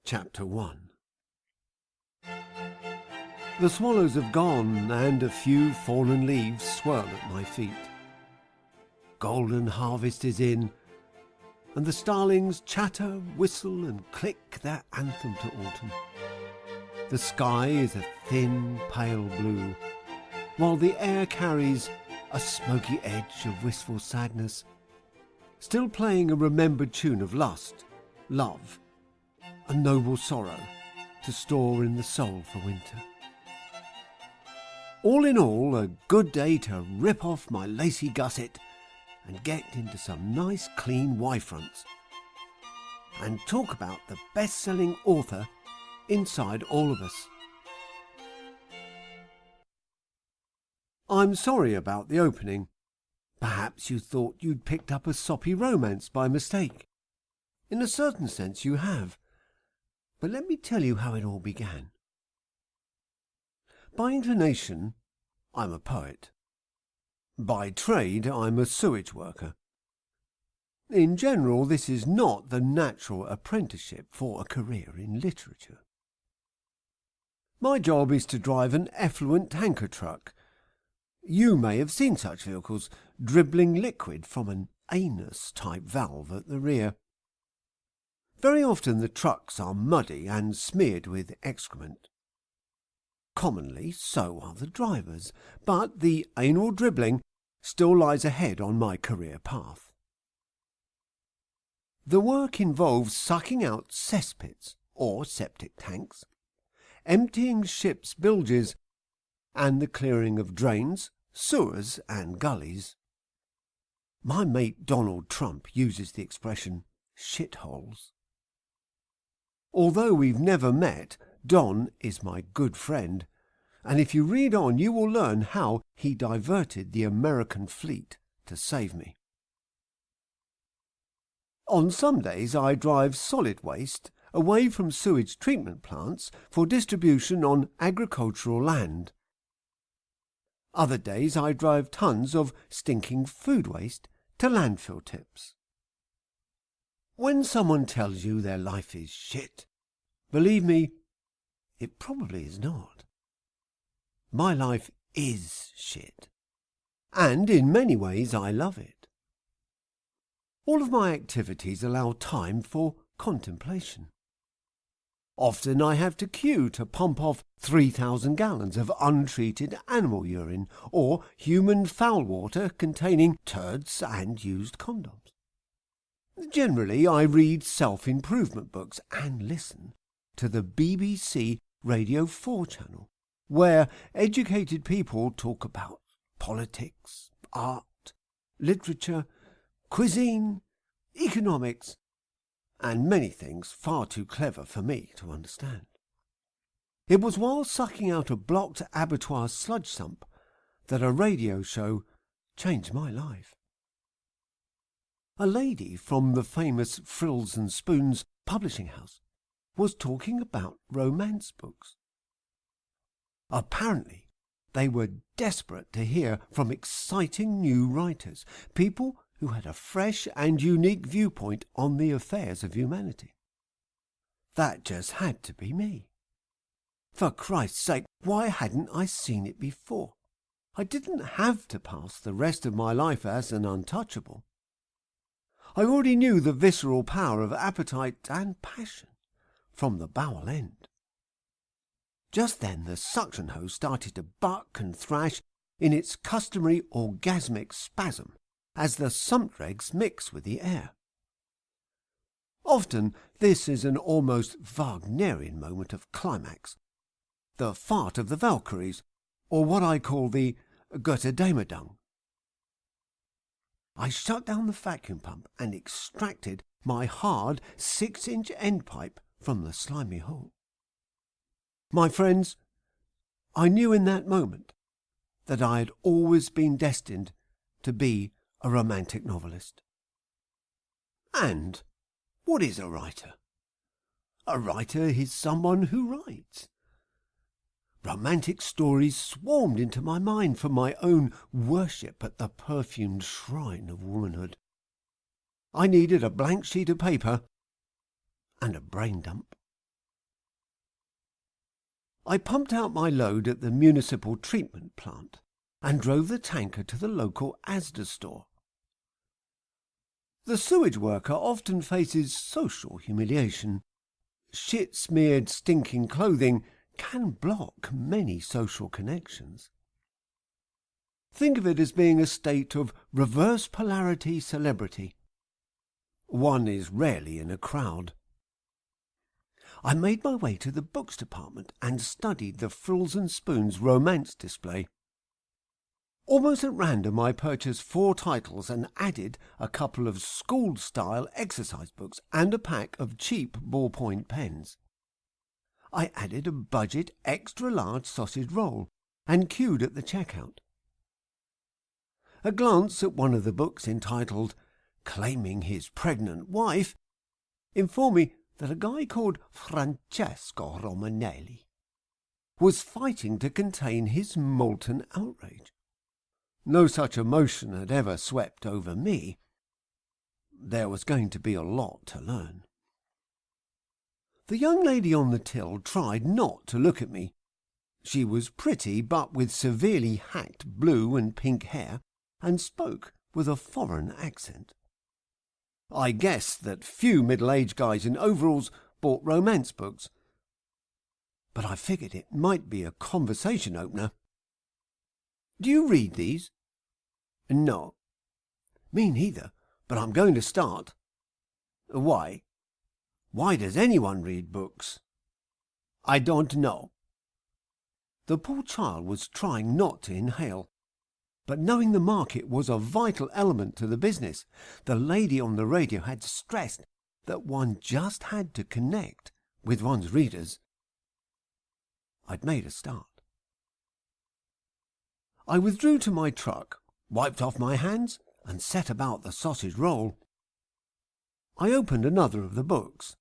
Chapter 1. The swallows have gone, and a few fallen leaves swirl at my feet. Golden harvest is in, and the starlings chatter, whistle, and click their anthem to autumn. The sky is a thin, pale blue, while the air carries a smoky edge of wistful sadness, still playing a remembered tune of lust, love, a noble sorrow to store in the soul for winter. All in all, a good day to rip off my lacy gusset and get into some nice clean Y-fronts and talk about the best-selling author inside all of us. I'm sorry about the opening. Perhaps you thought you'd picked up a soppy romance by mistake. In a certain sense you have. But let me tell you how it all began. By inclination, I'm a poet. By trade, I'm a sewage worker. In general, this is not the natural apprenticeship for a career in literature. My job is to drive an effluent tanker truck. You may have seen such vehicles dribbling liquid from an anus-type valve at the rear. Very often the trucks are muddy and smeared with excrement. Commonly so are the drivers, but the anal dribbling still lies ahead on my career path. The work involves sucking out cesspits or septic tanks, emptying ships' bilges, and the clearing of drains, sewers and gullies. My mate Donald Trump uses the expression shitholes. Although we've never met, Don is my good friend, and if you read on you will learn how he diverted the American fleet to save me. On some days I drive solid waste away from sewage treatment plants for distribution on agricultural land. Other days I drive tons of stinking food waste to landfill tips. When someone tells you their life is shit, believe me, it probably is not. My life is shit, and in many ways I love it. All of my activities allow time for contemplation. Often I have to queue to pump off 3,000 gallons of untreated animal urine or human foul water containing turds and used condoms. Generally, I read self-improvement books and listen to the BBC Radio 4 channel, where educated people talk about politics, art, literature, cuisine, economics, and many things far too clever for me to understand. It was while sucking out a blocked abattoir sludge sump that a radio show changed my life. A lady from the famous Frills and Spoons publishing house was talking about romance books. Apparently, they were desperate to hear from exciting new writers, people who had a fresh and unique viewpoint on the affairs of humanity. That just had to be me. For Christ's sake, why hadn't I seen it before? I didn't have to pass the rest of my life as an untouchable. I already knew the visceral power of appetite and passion from the bowel end. Just then the suction hose started to buck and thrash in its customary orgasmic spasm as the sump dregs mix with the air. Often this is an almost Wagnerian moment of climax, the fart of the Valkyries, or what I call the Götterdämmerung. I shut down the vacuum pump and extracted my hard 6-inch end pipe from the slimy hole. My friends, I knew in that moment that I had always been destined to be a romantic novelist. And what is a writer? A writer is someone who writes. Romantic stories swarmed into my mind for my own worship at the perfumed shrine of womanhood. I needed a blank sheet of paper and a brain dump. I pumped out my load at the municipal treatment plant and drove the tanker to the local Asda store. The sewage worker often faces social humiliation. Shit-smeared, stinking clothing can block many social connections. Think of it as being a state of reverse polarity celebrity. One is rarely in a crowd. I made my way to the books department and studied the Frills and Spoons romance display. Almost at random I purchased 4 titles and added a couple of school-style exercise books and a pack of cheap ballpoint pens. I added a budget extra-large sausage roll and queued at the checkout. A glance at one of the books entitled Claiming His Pregnant Wife informed me that a guy called Francesco Romanelli was fighting to contain his molten outrage. No such emotion had ever swept over me. There was going to be a lot to learn. The young lady on the till tried not to look at me. She was pretty, but with severely hacked blue and pink hair, and spoke with a foreign accent. I guessed that few middle-aged guys in overalls bought romance books, but I figured it might be a conversation opener. "Do you read these?" "No." "Me neither, but I'm going to start." "Why? Why does anyone read books?" "I don't know." The poor child was trying not to inhale, but knowing the market was a vital element to the business, the lady on the radio had stressed that one just had to connect with one's readers. I'd made a start. I withdrew to my truck, wiped off my hands, and set about the sausage roll. I opened another of the books,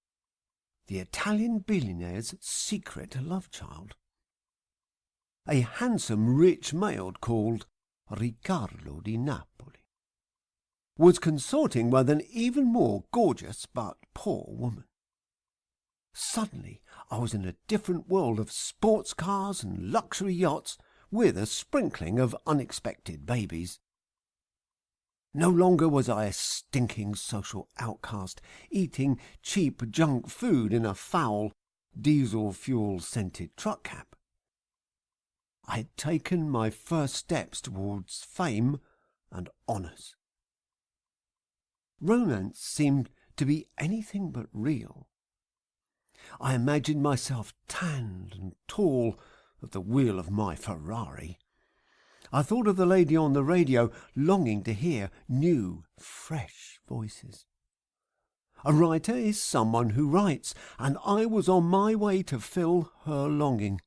The Italian Billionaire's Secret Love Child. A handsome, rich male called Riccardo di Napoli was consorting with an even more gorgeous but poor woman. Suddenly I was in a different world of sports cars and luxury yachts with a sprinkling of unexpected babies. No longer was I a stinking social outcast, eating cheap junk food in a foul, diesel-fuel-scented truck cab. I had taken my first steps towards fame and honours. Romance seemed to be anything but real. I imagined myself tanned and tall at the wheel of my Ferrari. I thought of the lady on the radio, longing to hear new, fresh voices. A writer is someone who writes, and I was on my way to fill her longing.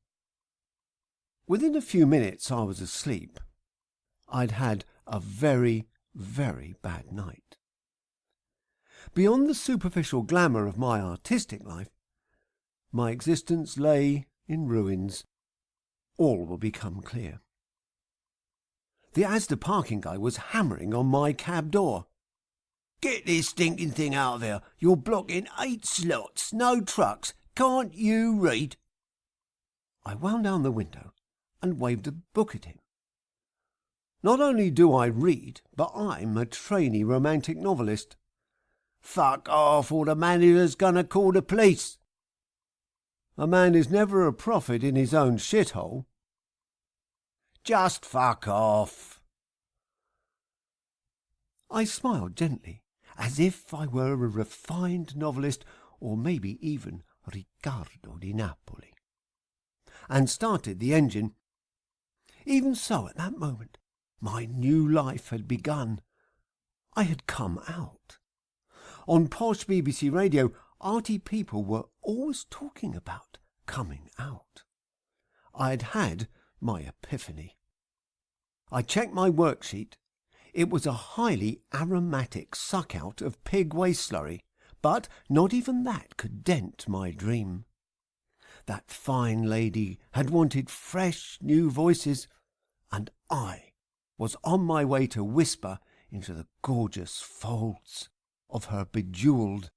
Within a few minutes I was asleep. I'd had a very, very bad night. Beyond the superficial glamour of my artistic life, my existence lay in ruins. All will become clear. The Asda parking guy was hammering on my cab door. "Get this stinking thing out of here. You're blocking 8 slots, no trucks. Can't you read?" I wound down the window and waved a book at him. Not only do I read, but I'm a trainee romantic novelist. "Fuck off, or the manager's gonna call the police." A man is never a prophet in his own shithole. "Just fuck off." I smiled gently, as if I were a refined novelist, or maybe even Riccardo di Napoli, and started the engine. Even so, at that moment, my new life had begun. I had come out. On posh BBC radio, arty people were always talking about coming out. I had had my epiphany. I checked my worksheet. It was a highly aromatic suck-out of pig waste slurry, but not even that could dent my dream. That fine lady had wanted fresh new voices, and I was on my way to whisper into the gorgeous folds of her bejewelled